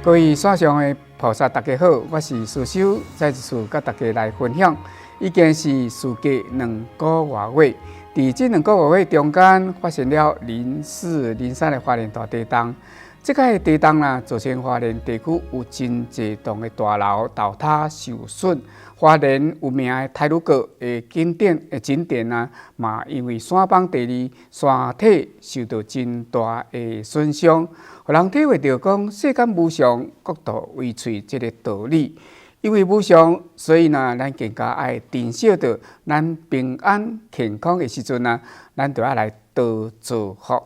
各位线上的菩萨，大家好，我是师修，再一次跟大家来分享。已经是事隔2个多月，在这2个多月中间，发生了零4、零3的花莲大地震。这个地震啦，造成花莲地区有真侪栋的大楼倒塌受损。花莲有名的太鲁阁的景点啊，嘛因为山崩地裂，山体受到真大的损伤，互人体会到讲世间无常，国度为脆这个道理。因为无常，所以呢，咱更加爱珍惜到咱平安健康的时阵啊，咱就要来多做福。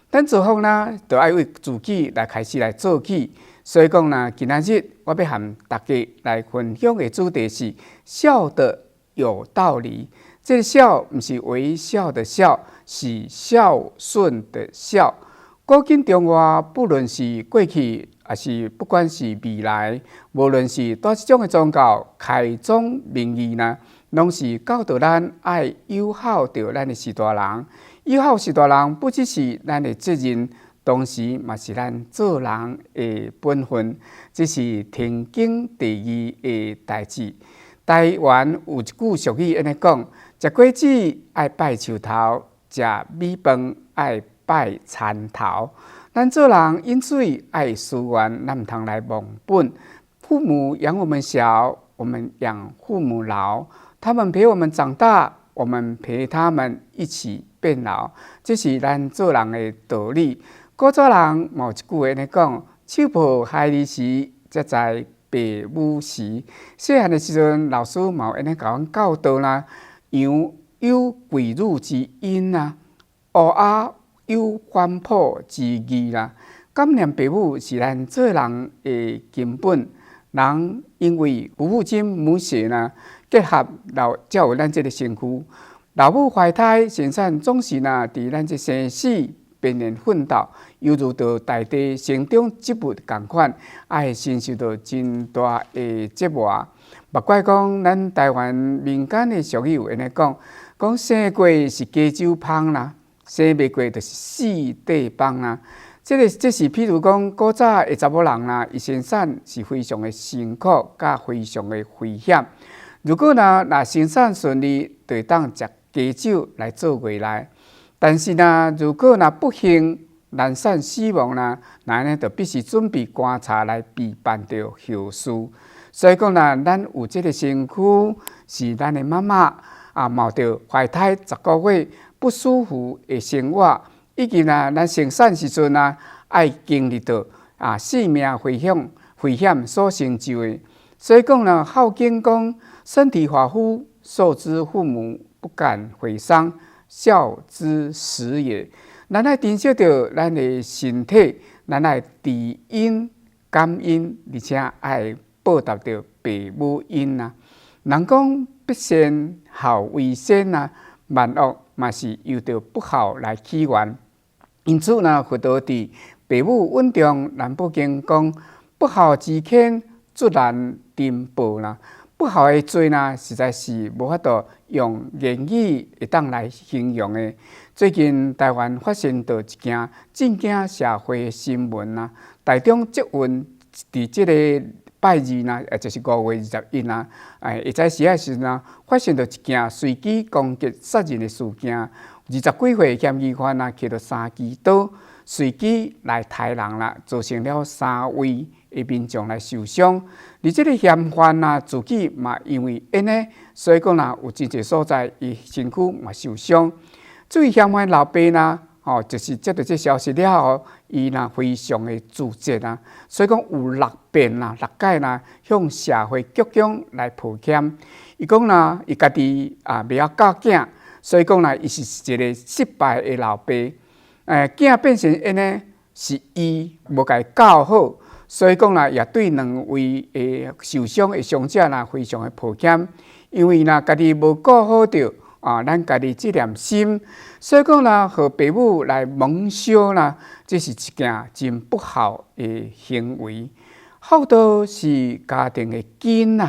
咱做福呢，就要为自己来开始来做起。所以讲呢，今仔日我要和大家来分享的主题是笑得有道理。这个笑不是微笑的笑，是孝顺的孝。古今中外，不论是过去，还是不管是未来，无论是多一种的宗教开宗明义呢，拢是教导咱爱友好着咱的士大人。友好士大人不只是咱的责任，同时嘛是咱做人的本分。这是天经地义的代志。台湾有一句俗语安尼讲：食果子爱拜树头，食米饭爱拜田头。咱做人饮水爱思源，咱唔通来忘本。父母养我们小，我们养父母老。他们陪我们长大，我们陪他们一起变老。这是咱做人的道理。古早人有一句安尼讲：手抱孩儿时，才知父母时。细汉的时阵，老师嘛有安尼甲阮教导啦，羊有跪乳之音啦，乌鸦有反哺之义啦。感念父母是咱做人的根本。人因为父亲母血呢结合，才有咱这个身躯。老母怀胎生产，总是呢伫咱这生死边缘奋斗，犹如着大地成长植物同款，爱承受到真大的折磨。莫怪讲咱台湾民间的俗语有安尼讲：讲生过是加酒芳啦，生未过就是死地崩啦。这是譬如讲古早的查某人啦，伊生产是非常的辛苦，甲非常的危险。如果若生产顺利，就会当食加酒来做未来。但是如果不幸难产死亡那就必须准备棺材来备办着后事。所以讲咱有这个身躯是咱的妈妈冒着怀胎10个月不舒服的生活，以及咱生产时阵爱经历到性命危险所成就的。所以讲孝经讲身体发肤，受之父母，不敢毁伤，孝之始也。咱爱珍惜着咱的身体，咱爱知恩感恩，而且爱报答着父母恩啊。人讲必先孝为先万恶嘛是由着不孝来起源。因此佛陀伫父母稳重难不经讲：不孝之犬，卒难登报啦。不孝的罪实在是无法度用言语会当来形容的。最近台湾发生到一件震惊社会的新闻台中捷运伫这个拜二也就是5月21下早时时发生到一件随机攻击杀人的事件。20几岁嫌疑犯摕到3支刀，随机来杀人啦，造成了3位的民众来受伤。而这个嫌犯自己嘛因为安尼，所以讲有真侪所在伊身躯嘛受伤。至于嫌犯老爸就是接到这消息了后，伊非常的自责所以讲有6遍6届向社会局长来抱歉。伊讲伊家己未晓教囝。所以讲伊是一个失败的老爸。囝变成安尼，是伊无甲伊教好。所以讲也对2位受伤的伤者非常的抱歉，因为家己无顾好着咱家己这念心。所以讲和父母来蒙羞这是一件真不好的行为。孝道是家庭的根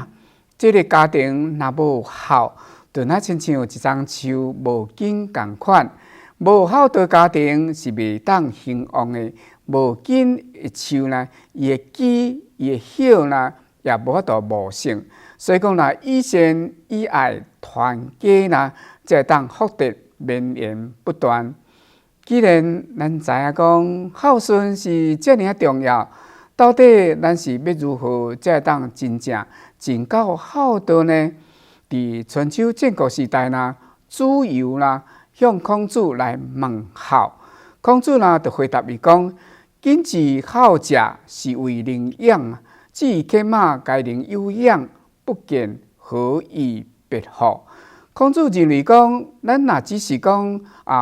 这个家庭若无孝，就亲像一丛树无根同款，无孝道家庭是袂当兴旺的，无紧一树呢，伊的枝、伊的叶呢，也无法度茂盛。所以讲啦，以善以爱团结啦，才会当福德绵延不断。既然咱知影讲孝顺是遮尔重要，到底咱是要如何才会当真正尽到孝道呢？伫春秋战国时代呢，子游啦向孔子来问孝，孔子呢就回答伊讲：谨治孝者，是为人养。至于犬马，该人有养，不见何以别乎？孔子认为讲，咱若只是讲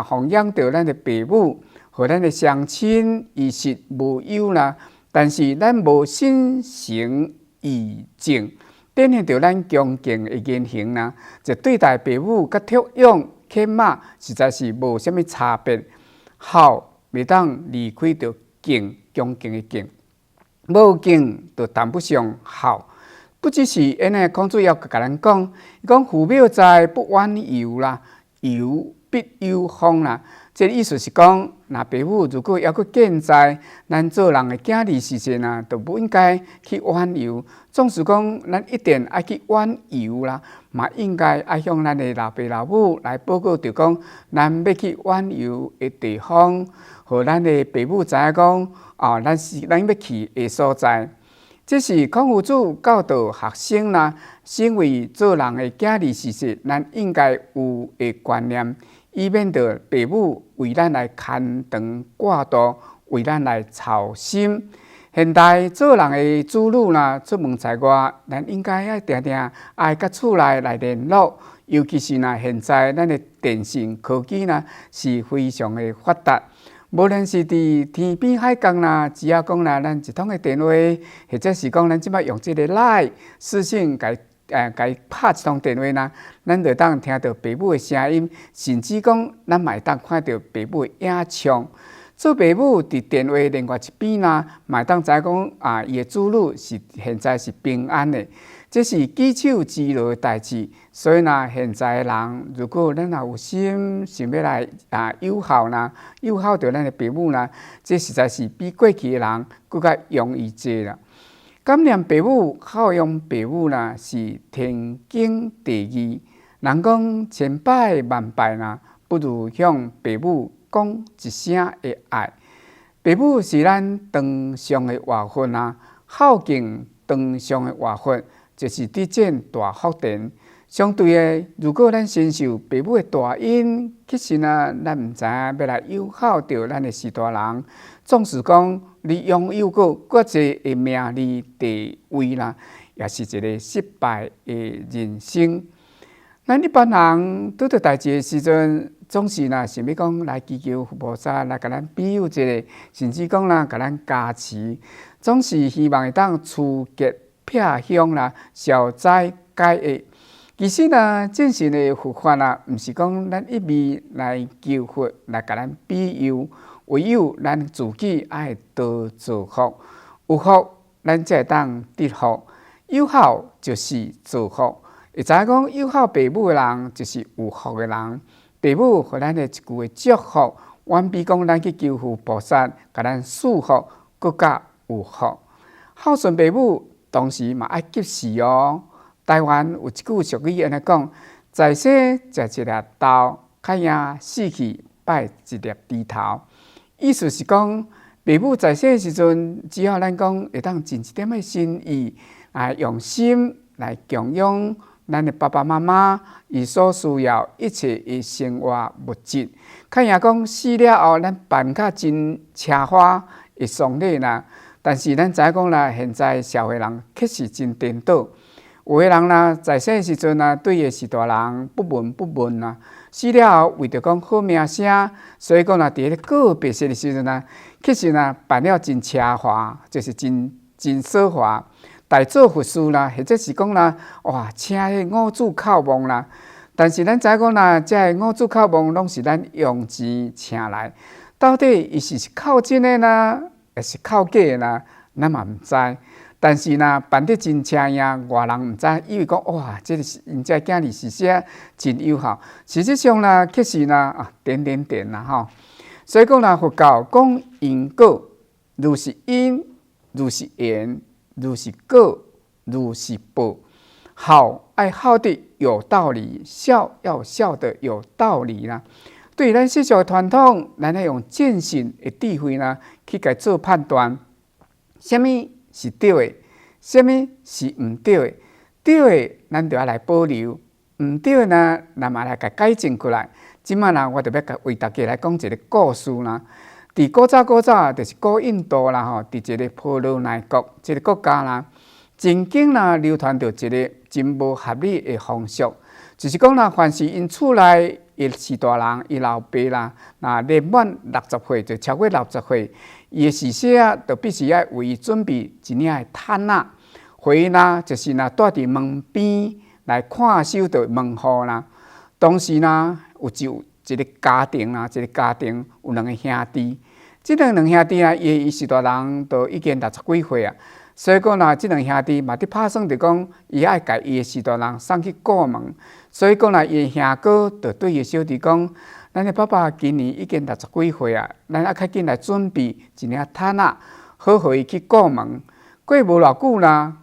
奉养着咱的父母和咱的乡亲，伊是无忧啦。但是咱无心诚意正，展现着咱恭敬的言行啦，就对待父母甲托养犬马，实在是无啥物差别。孝袂当离开着敬，恭敬的敬，无敬就谈不上孝。不只是因为孔子要甲咱讲，伊讲父母在，不远游啦，游必有方啦。这意思是讲，若父母如果还佫健在，咱做人的囝儿时阵啊，就不应该去远游。总是讲，咱一定爱去远游啦，嘛应该爱向咱的老爸老母来报告，就讲咱要去远游的地方，互咱的父母知影讲，咱要去的所在。这是孔夫子教导学生啦，身为做人的囝儿时阵，咱应该有的观念。以免着父母为咱来牵肠挂肚，为咱来操心。现代做人的子女啦，出门在外，咱应该要定定爱甲厝内来联络。尤其是现在咱的电信科技是非常的发达，无论是伫天边海角啦，只要讲咱一通的电话，或者是讲咱即摆用这个 LINE 私信甲拍一通电话咱就当听到父母的声音，甚至讲咱嘛会当看到父母的影像。做父母伫电话另外一边嘛会当知讲伊的子女是现在是平安的，这是举手之劳的代志。所以现在的人如果咱也有心想要来友好着咱的父母这实在是比过去的人更加容易做啦。感念父母、孝养父母是天经地义。人讲千拜万拜不如向父母讲一声的爱。父母是咱堂上的活份孝敬堂上的活份，就是得见大福田。相对的，如果咱身受父母的大恩，其实咱毋知影要来友好着咱的士大人，总是讲你拥有过偌济的名利地位也是一个失败的人生。咱一般人拄到代志的时阵，总是想要讲来祈求佛菩萨来甲咱庇佑一下，甚至讲甲咱加持，总是希望会当除劫撇香消灾解厄。其实正信的佛法毋是讲咱一味来求佛来甲咱庇佑，唯有咱自己爱多造福，有福咱才会当得福。有孝就是造福，会知影讲有孝父母的人就是有福的人。父母互咱的一句的祝福，远比讲咱去求佛菩萨甲咱赐福更加有福。孝顺父母，同时嘛爱及时哦。台湾有一句俗语安尼讲：在生食一粒豆，较赢死去拜一粒猪头。意思是讲，父母在生的时阵，只要咱讲会当尽一点的心意，用心来供养咱的爸爸妈妈，伊所需要一切的生活物质，较赢讲死了后，咱办甲真奢华的丧礼但是咱知影讲现在社会人确实真颠倒。有的人在生的时阵对伊是大人不闻不问死了后为着讲好名声，所以讲伫咧告别式的时阵其实办了真奢华，就是真奢华。大做佛事或者是讲哇，请迄五子叩墓但是咱知影讲这五子叩墓拢是咱用钱请来，到底伊是靠真的还是靠假的咱嘛毋知。但是办得真车样，外人毋知，以为讲哇，这是因这囝儿是说真友好。事实上确实点吼。所以讲佛教讲因果，如是因，如是缘，如是果，如是报。好爱好的有道理，孝要孝的有道理啦。对咱世俗的传统，咱要用见性的智慧啦，去甲做判断，什么是对的，什么是毋对的。对的，咱就要来保留；毋对的呢，咱嘛来甲改正过来。即摆呢，我就要为大家来讲一个故事啦。伫古早，就是古印度啦吼，伫一个婆罗奈国这个国家啦，曾经啦流传着一个真无合理的风俗，就是讲啦，凡是因厝内伊是大人，伊老爸啦，那年满60岁就超过60岁，伊的逝世啊，就必须要为伊准备一领的毯仔，回伊呢就是带伫门边来看守着门户啦。当时呢，有一个家庭啦，有2个兄弟，即两兄弟啊，伊是大人，都已经60几岁啊。所以讲啦，即两兄弟嘛，伫打算着讲，伊爱甲伊的是大人送去过门。所以讲啦，伊的兄哥就对伊小弟讲：“咱的爸爸今年已经60几岁啊，咱较紧来准备一领毯仔，好互伊去过门。”过无偌久啦，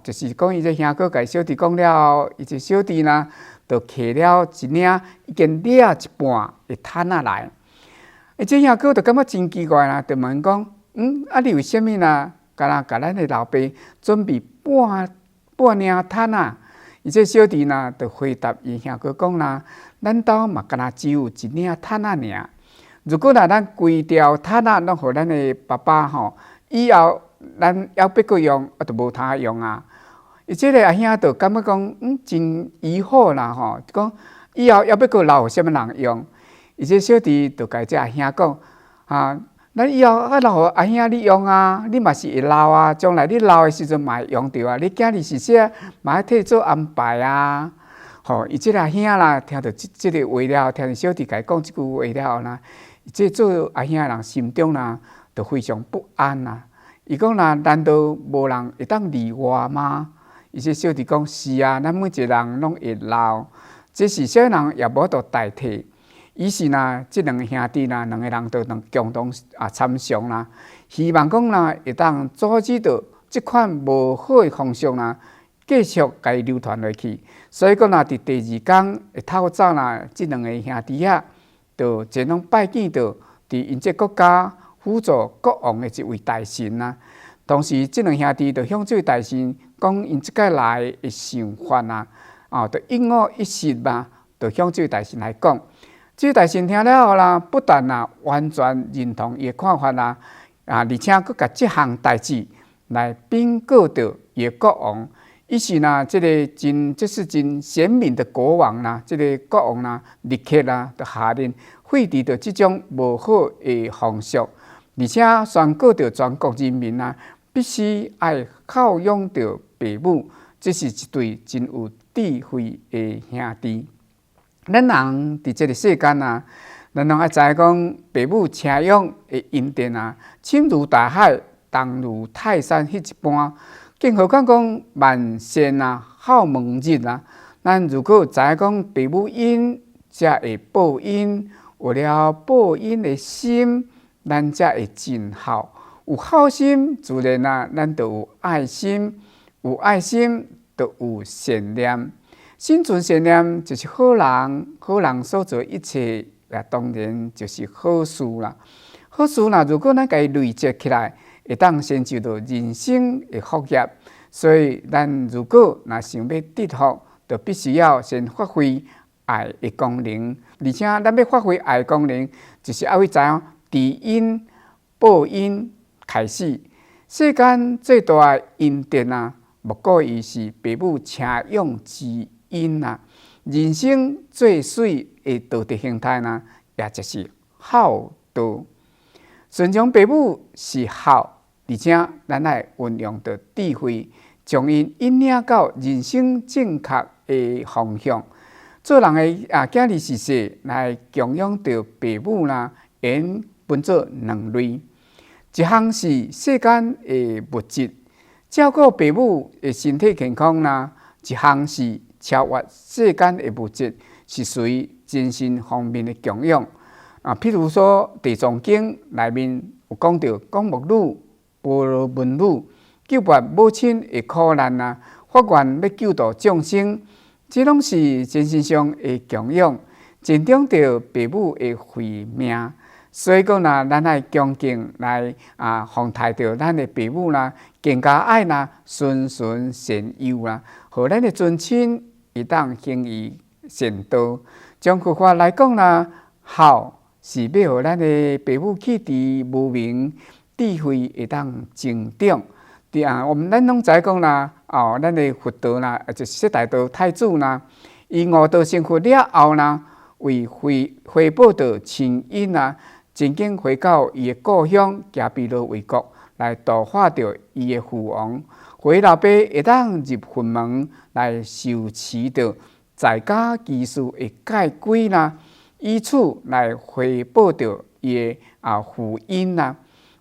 就是讲伊这兄哥甲小弟讲了，伊这小弟呢，就摕了一领已经裂一半的毯仔来。伊这兄哥就感觉真奇怪啦，就问讲：“你为什么呢？甲咱的老爸准备半领毯仔？”伊这小弟呢，就回答伊兄哥讲啦：“咱兜嘛，敢若只有一领毯仔尔。如果咱规条毯仔拢互咱的爸爸吼，以后咱要别个用，就无通用啊。”伊这个阿兄就感觉讲，真疑惑啦吼，讲以后要别个留互什么人用？伊这小弟就甲这阿兄讲：“咱以后留互阿兄你用啊，你嘛是会老啊，将来你老的时阵嘛会用到啊。你囝儿是说嘛要替做安排啊。”伊这个阿兄啦，听到这个话了，听到小弟甲伊讲这句话了啦，这做阿兄的人心中啦，就非常不安啦。伊讲啦，难道无人会当例外吗？伊这小弟讲是啊，咱每一个人拢会老，这是啥人也无得代替。于是呢，这2个兄弟啦，2个人就共同参详啦，希望讲啦，会当阻止到这款无好的风俗啦，继续甲伊流传落去。所以讲啦，伫第2天会透早啦，这2个兄弟啊，就前往拜见到伫因这国家辅助国王的一位大臣啦。同时，这2个兄弟就向这位大臣讲因即届来的想法啦，就一五一十嘛，就向这位大臣来讲。这位大臣听了后啦，不但完全认同伊的看法啦，而且佫甲这项代志来禀告到伊的国王。于是呢，这是真贤明的国王啦，这个国王啦，立刻啦，就下令废除着这种无好的风俗，而且宣告着全国人民啦，必须爱孝养着父母。这是一对真有智慧的兄弟。咱人伫这个世间啊，咱拢爱知影讲，父母请养的恩典啊，深如大海，重如泰山迄一般。更何况讲万善孝门日啊，咱如果知影讲父母恩，才会报恩。有了报恩的心，咱才会尽孝。有孝心，自然咱就有爱心，有爱心就有善念。心存善念就是好人，好人所做一切当然就是好事啦。好事如果咱甲伊累积起来，会当成就到人生的福业。所以咱如果想要得福，就必须要先发挥爱的功能，而且咱要发挥爱的功能，就是要知影知恩报恩开始。世间最大的恩典莫过于是父母请养之恩人生最水的道德形态也就是孝道。顺从父母是孝，而且咱爱运用着智慧，将因引领到人生正确的方向。做人的囝儿是说来供养着父母缘分做2类，一项是世间的物质，照顾父母的身体健康一项是超越世间的物质，是属于精神方面的供养。譬如说《地藏经》内面有讲到，讲目女波罗文女救拔母亲的苦难啊，发愿要救度众生，这拢是精神上的供养，尽忠着父母的慧命。所以讲啦，咱爱恭敬来奉抬着咱的父母啦，更加爱啦，循循善诱啦，互咱的尊亲会当行于善道。从佛法来讲啦，孝是要互咱的父母气质无明智慧会当增长。咱拢知讲啦，咱的佛道啦，就是释大道太子啦，伊悟道成佛了后啦，为回报着亲因啦。曾经回到伊的故乡迦毗罗卫国，来度化着伊的父王，互伊老爸会当入佛门来受持着在家居士的戒规啦，以此来回报着伊的父因啦。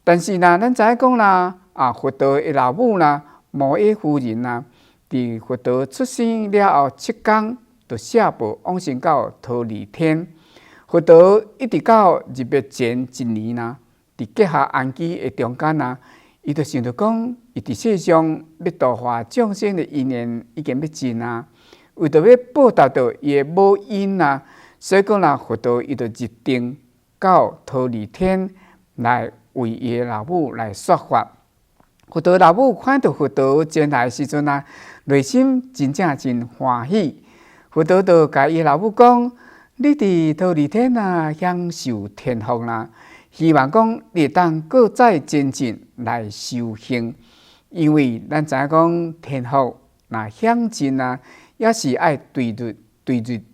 但是呢，咱知影讲啦，佛陀的老母啦，摩耶夫人啦，伫佛陀出生了后7天，就下步往生到忉利天。佛陀一直到入灭前1年啦，伫结下安居的中间啦，伊就想着讲，伊伫世上要度化众生的因缘已经要尽啦，为着要报答到伊的母因啦，所以讲啦，佛陀伊就入定到忉利天来为伊的老母来说法。佛陀老母看到佛陀前来时阵啊，内心真正真欢喜。佛陀就甲伊老母讲。你伫忉利天啊，享受天福啦！希望讲你会当各再精进来修行，因为咱知影讲天福若享尽啊，也是爱对日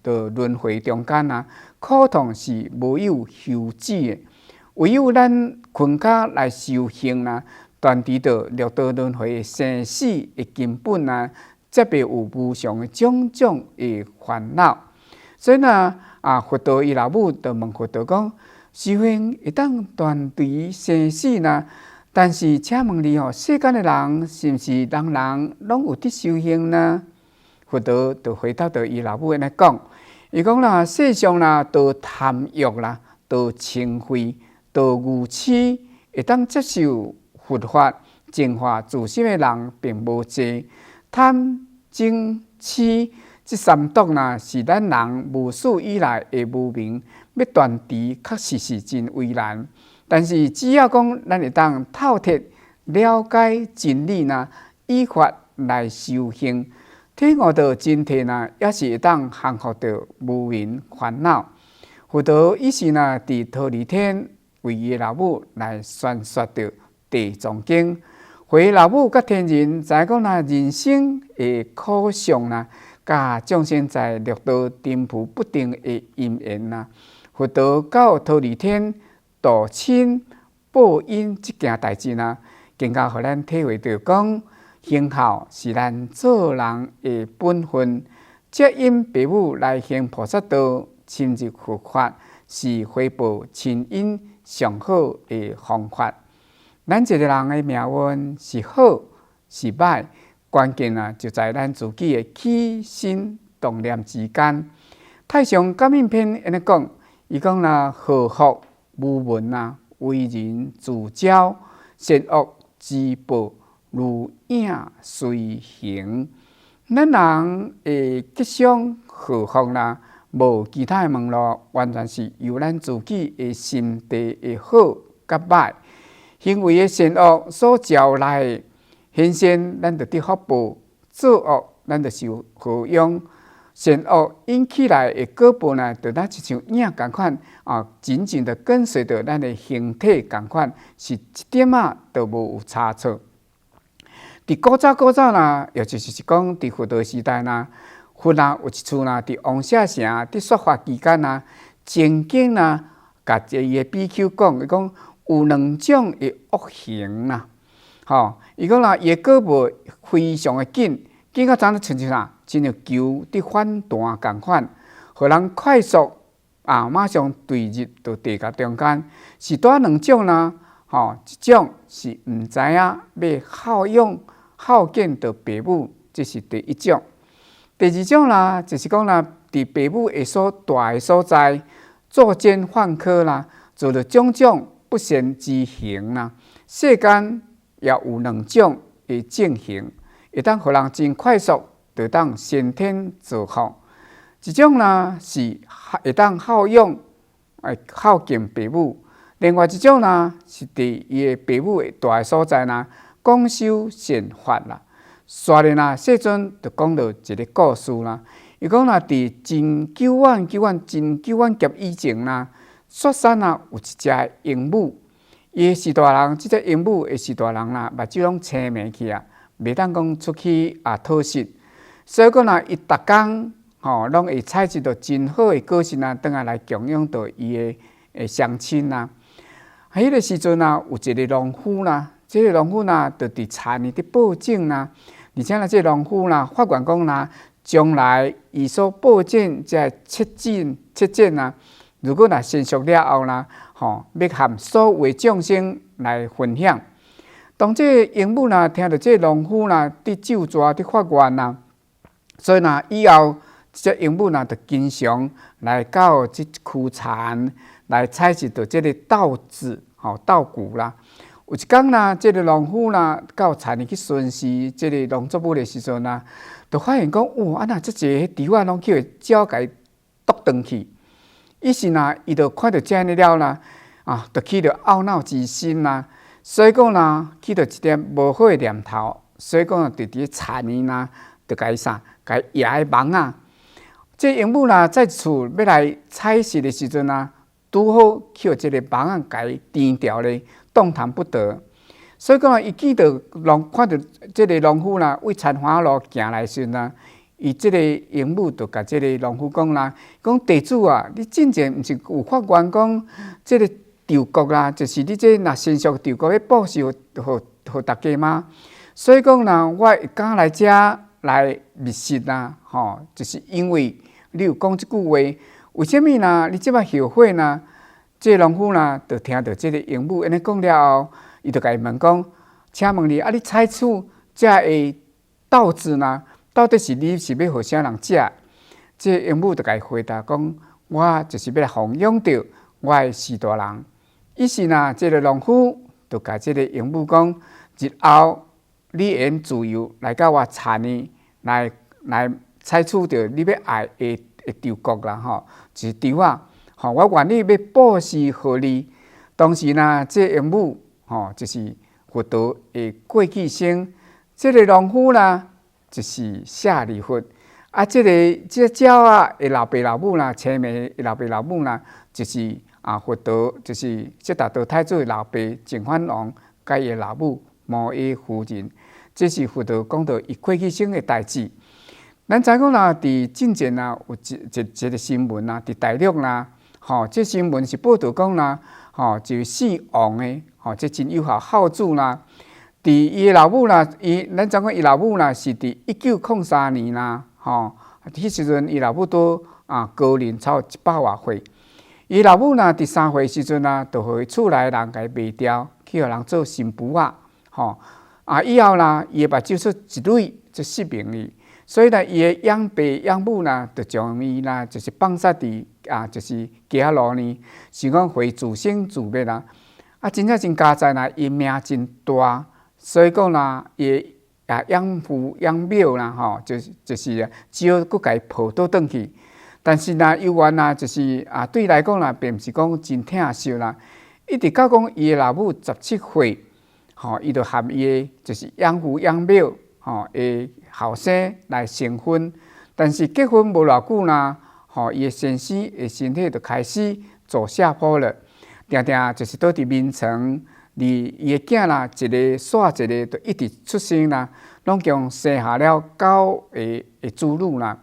的轮回中间啊，苦痛是无有休止的。唯有咱困家来修行啦，断除着六道轮回的生死的根本啊，才袂有无常的种种的烦恼。所以呢，佛陀伊老母就问佛陀讲：师兄会当断除生死呢？但是请问你世间的人是毋是人人拢有伫修行呢？佛陀就回答着伊老母安尼讲：伊讲啦，世上啦，都贪欲啦，都嗔恚，都愚痴，会当接受佛法净化自心的人并无多。贪、嗔、痴。这三毒呢，是咱人无始以来的无明，要断除，确实是真为难。但是只要讲咱会当透彻了解真理呢，依法来修行，体悟到真谛呢，也是会当降服着无明烦恼。佛陀于是呢，伫忉利天为伊老母来宣说着地藏经，互伊老母甲天人知讲啦，人生的苦相啦。甲众生在六道颠扑不定的因缘呐，佛陀到忉利天度亲报因这件代志呐，更加互咱体会到讲，行孝是咱做人的本分，接引父母来行菩萨道，深入佛法，是回报亲因上好的方法。咱一个人的命运是好是歹。关键啊，就在咱自己的起心动念之间。太上感应篇安尼讲，伊讲啦，祸福无闻啊，为人自招，善恶之报，如影随形。咱人的吉祥祸福啦，无其他的门路，完全是由咱自己的心地的好甲歹，行为的善恶所招来的。行善，咱就得福报；作恶，咱就受祸殃。善恶因起来的果报呢，就咱亲像影共款紧紧的跟随着咱的形体共款，是一点都无有差错。伫古早啦，尤其是讲伫佛陀时代啦，佛啊有一次啦，伫王舍城伫说法期间啦，曾经啦，甲伊的比丘讲，伊讲有2种的恶行啦。伊讲啦，伊个果报非常的紧到怎像啥？亲像球伫反弹共款，互人快速马上坠入到地界中间。是多2种啦，一种是毋知影要孝养孝敬到父母，这是第一种。第2种啦，就是讲啦，伫父母会所大的所在，作奸犯科啦，做了种种不善之行啦，世间也有2种的进行，会当互人真快速就当先天造福。一种呢是会当好用，孝敬父母；另外一种呢是伫伊的父母住的所在呢广修善法啦。刷咧呐，世尊就讲到一个故事啦。伊讲呐，伫真久远劫以前呐，雪山啊有一只鹦鹉，伊的士大人，即只鹦鹉的士大人啦，目睭拢青霉去啊，袂当讲出去讨食。所以讲呐，伊逐工拢会采一道真好的果实啊，转来供养到伊的乡亲啊。迄个时阵啊，有一个农夫啦，这个农夫呐，就伫田里伫报警啦。而且呢，这个农夫啦，发愿讲啦，将来伊所报警这切证啊，如果若成熟了后啦，要含所有的众生来分享。当这个鹦鹉啦，听到这个农夫啦伫咒詛伫发愿啦，所以呢，以后这鹦鹉呢，就经常来到这区田来采集到这个稻子、稻谷啦。有一天啦，这个农夫啦到田里去巡视这个农作物的时阵啦，就发现讲，哇，那这些稻啊，拢去鸟甲伊夺断去。于是呢，伊就看到这样了啦，就起着懊恼之心啦。所以讲啦，起着一点无好的念头，所以讲就伫田里啦，就甲伊啥，甲伊压个网啊。这鹦鹉啦，在厝要来采食的时阵啊，拄好去互这个网啊，甲伊颠掉咧。动弹不得，所以讲伊见到看到这个农夫啦，为田花路行来时呢，伊这个鹦鹉就甲这个农夫讲啦，讲地主啊，你之前毋是有发愿讲，这个稻谷啦，就是你这若成熟稻谷要布施互大家吗？所以讲啦，我会敢来遮来觅食啦，就是因为你有讲即句话，为什么呢？你即摆后悔呢？这个农夫呢，就听到这个鹦鹉安尼讲了后，伊就甲伊问讲：“请问你你采取这个稻子呢，到底是你是要互啥人食？”这个鹦鹉就甲伊回答讲：“我就是要来弘扬着我的士大人。”于是呢，这个农夫就甲这个鹦鹉讲：“日后你会自由来到我田里来采取着你要爱的稻谷啦，就是稻啊。”我愿意要布施互你，当时呢，这鹦鹉就是佛陀的过去生，这个农夫呢就是舍利弗，这鸟啊的老爸老母啦，青梅的老爸老母啦，就是佛陀，就是悉达多太子的老爸净饭王，甲伊的老母摩耶夫人，这是佛陀讲到伊过去生的代志。咱知讲啦，伫进前啊有一个新闻啊，伫大陆啦。这新闻是报道讲啦，就是姓王的，这真有孝子啦。伫伊的老母啦，咱知讲伊老母啦是伫1903年啦，迄时阵伊老母都高龄超100多岁。伊老母啦伫3岁时阵啊，就互伊厝内人甲伊卖掉，去互人做新妇啊，以后啦，伊的目睭出一蕊就失明哩。所以呢，伊的养爸养母呢，就将伊啦，就是放杀伫就是街路呢，是讲回自生自灭啦。真正真加在啦，伊命真大，所以讲啦，伊养父养母啦，就是只好佫甲伊抱倒转去。但是呢，犹原啦，就是对伊来讲啦，并毋是讲真疼惜啦。一直到讲伊的老母17岁，伊就含伊的就是养父养母的后生来成婚，但是结婚无偌久啦，伊的先生的身体就开始走下坡了，定定就是倒伫眠床，伊的囝啦，一个煞一个，就一直出生啦，拢共生下了9个子女啦。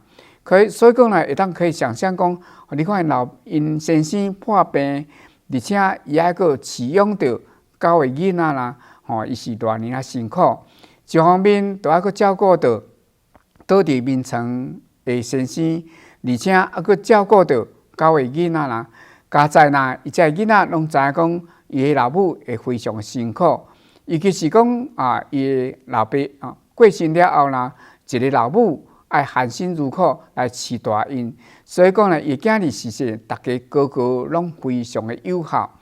所以讲啦，可以想象讲，你看因先生破病，而且伊还佫饲养着9个囡仔啦，伊是偌尔啊辛苦。一方面，就还佫照顾到倒伫眠床的先生，而且还佫照顾到9个囡仔啦。加在啦，伊这囡仔拢知影讲，伊的老母会非常辛苦，尤其是讲伊的老爸过身了后啦，一个老母爱含辛茹苦来饲大因，所以讲呢，伊囝儿是大家个个拢非常的友好。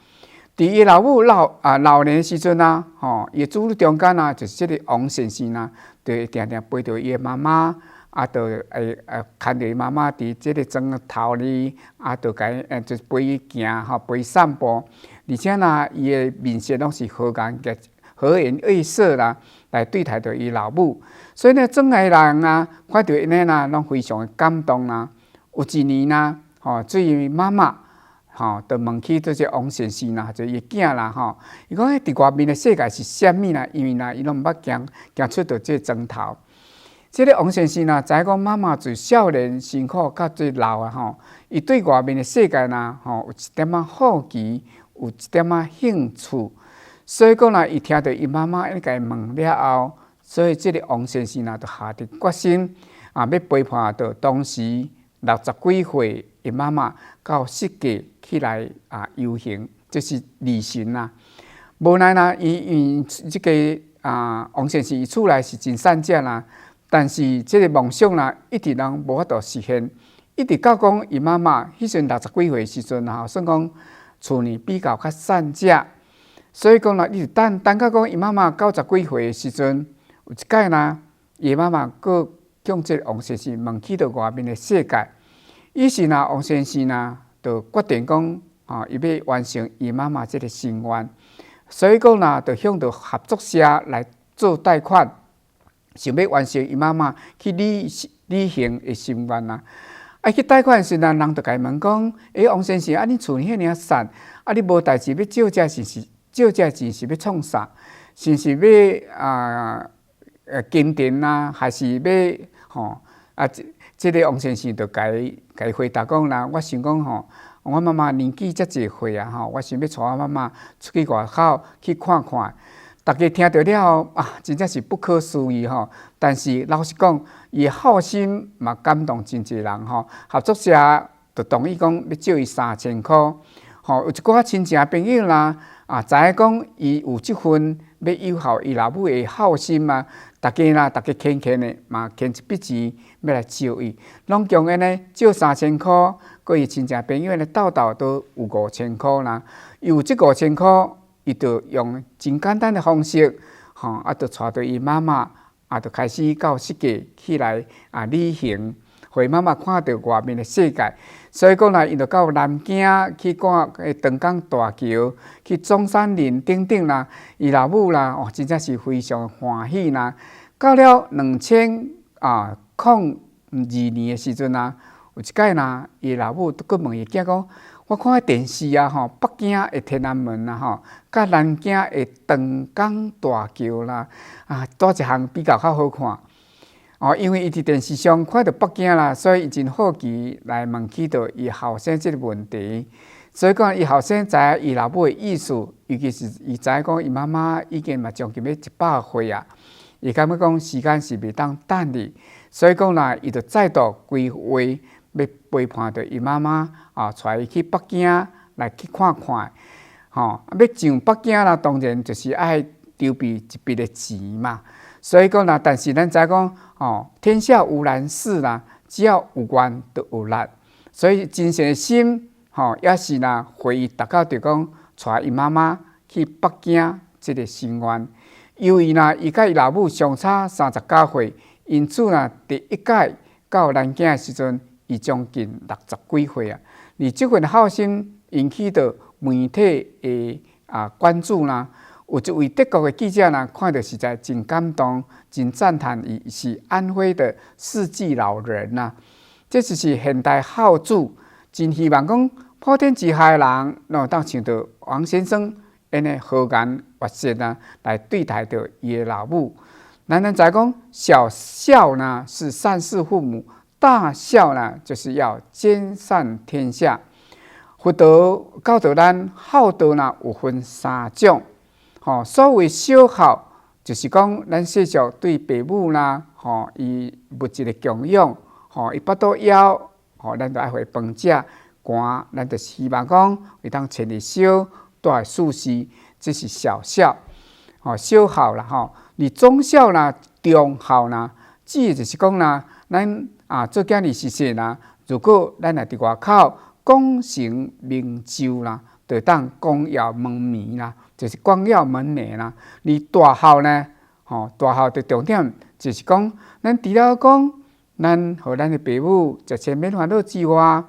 伊老母老年时阵啊，伊子女中间啊，就是即个王先生啊，就会定定陪着伊的妈妈，就会牵着伊妈妈伫即个庄头里，就就陪伊行陪伊散步，而且呢，伊的面色拢是和颜悦色啦，来对待着伊老母。所以呢，庄内人啊，看到因呢，拢非常的感动啦。有一年啦，至于妈妈。就问起这些王先生啦，就伊囝啦，伊讲伫外面的世界是啥物啦？因为啦，伊拢毋捌行出到这庄头。这个王先生啦，知影讲妈妈自少年辛苦到最老啊，伊对外面的世界啦，有一点好奇，有一点兴趣。所以讲啦，伊听到伊妈妈甲伊问了后，所以这个王先生啦，就下定决心要陪伴到当时60几岁伊妈妈到世界起来游行，就是旅行啦。无奈啦，伊这个王先生伊厝内是真善者啦，但是这个梦想啦，一直拢无法度实现，一直到讲伊妈妈迄阵60几岁时阵算讲厝呢比较善者，所以讲啦，一直等到讲伊妈妈90几岁的时阵，有一届啦，伊妈妈佫向这个王先生问起到外面的世界。于是呢，王先生呢就决定讲，伊要完成伊妈妈这个心愿，所以讲呢，就向着合作社来做贷款，想要完成伊妈妈去履行的心愿啦。去贷款时呢，人就甲伊问讲：，王先生，你厝遐尔散，你无代志要借这钱是要创啥？是要金田啊，还是要这个王先生就甲伊回答讲啦，我想讲我妈妈年纪遮济岁啊，我想要带我妈妈出去外口去看看。大家听到了后真正是不可思议但是老实讲，伊好心嘛感动真侪人合作社就同意讲要借伊3000块。有一寡亲戚朋友啦知影讲伊有即份要友好伊老母的好心啊。大家牵的嘛，牵一笔钱要来借伊，拢共个呢借3000块，佮伊亲戚朋友呢斗都有5000块啦。有这5000块，伊就用真简单的方式，就带着伊妈妈，就开始到世界起来旅行，互伊妈妈看到外面的世界。所以讲啦，伊就到南京去看长江大桥，去中山陵等等啦。伊老母啦，真正是非常欢喜啦。到了2002年的时阵有一届啦，伊老母佫问伊囝讲：，我看电视北京的天安门啦，甲南京的长江大桥啦，多一项比较好看。因为伊伫电视上看到北京啦，所以伊真好奇来问起到伊后生即个问题。所以讲，伊后生知影伊老母的意思，尤其是伊知影讲伊妈妈已经嘛将近要100岁啊，伊感觉讲时间是袂当等哩，所以讲啦，伊就再度规划要陪伴着伊妈妈带伊去北京来去看看。要上北京啦，当然就是爱筹备一笔的钱嘛。所以讲啦，但是咱知讲天下无难事啦，只要有愿就有力。所以真诚的心，也是啦，回伊达到就讲带伊妈妈去北京这个心愿。由于啦，伊甲伊老母相差39岁，因此啦，第一届到南京的时阵，伊将近60几岁啊。而这份好心引起到媒体的关注啦。有一位德国的记者看到实在真感动，真赞叹伊是安徽的世纪老人这就是现代好主，真希望讲普天之下的人，能当像到王先生安尼和颜悦色来对待着伊的老母。咱知讲小孝是善事父母，大孝就是要兼善天下。佛道教导咱孝道有分3种。所谓小孝，就是讲咱世俗对父母伊物质的供养，伊巴肚枵，咱就爱互饭食，寒咱就希望讲会当穿日烧，带舒适，这是小孝，小孝啦而中孝中孝指就是讲咱做囝儿实实如果咱若伫外口功成名就就当光耀门楣啦，就是光耀门楣啦。而大孝呢，大孝的重点就是讲，咱除了讲，咱互咱的父母食千免烦恼之外，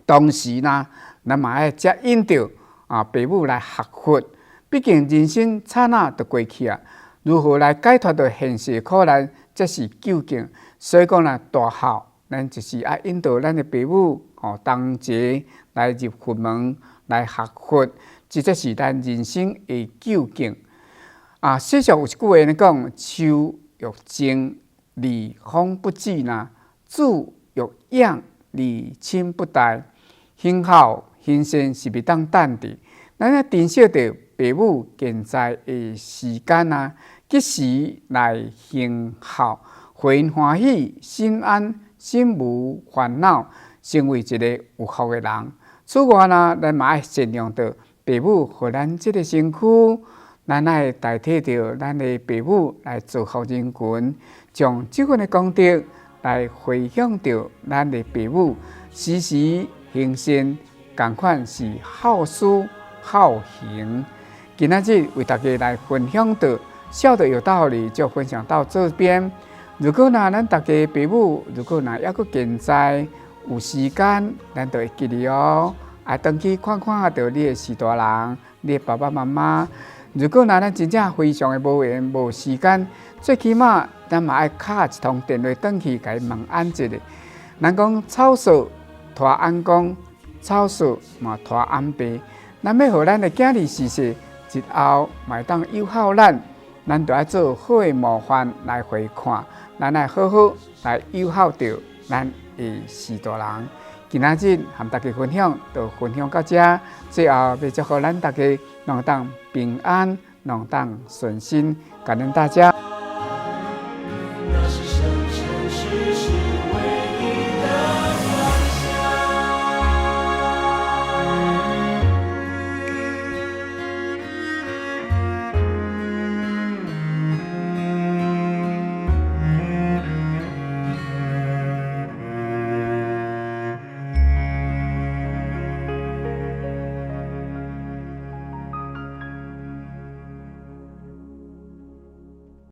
同时呢，咱嘛爱接引着父母来学佛。毕竟人生刹那就过去啊，如何来解脱到现实苦难，这是究竟。所以讲呢，大孝，咱就是爱引导咱的父母同齐来入佛门来学佛，这才是咱人生的究竟。世上有一句话呢讲：树欲静，而风不止呐；子欲养，而亲不待。行孝行善是袂当等的，咱要珍惜着父母健在的时间啊，及时来行孝，互因欢喜、心安、心无烦恼，成为一个有福的人。此外呢，咱嘛爱善用着父母互咱这个身躯，咱爱代替着咱的父母来造福人群，将这份的功德来回向着咱的父母，时时行善，同款是好事好行。今仔日为大家来分享到，笑得有道理，就分享到这边。如果咱大家父母，如果还阁健在，有时间，咱就会记得哦，爱回去看看到你的士大人，你的爸爸妈妈。如果咱真正非常的无缘无时间，最起码咱嘛爱敲一通电话回去，甲伊问安一下。人讲草树拖安公，草树嘛拖安爸。咱要互咱的囝儿时势，日后嘛当友好咱就要做好的模范来回看，咱来好好来友好着咱的士大人。今仔日和大家分享，就分享到这。最后要祝福咱大家能当平安，能当顺心，感恩大家。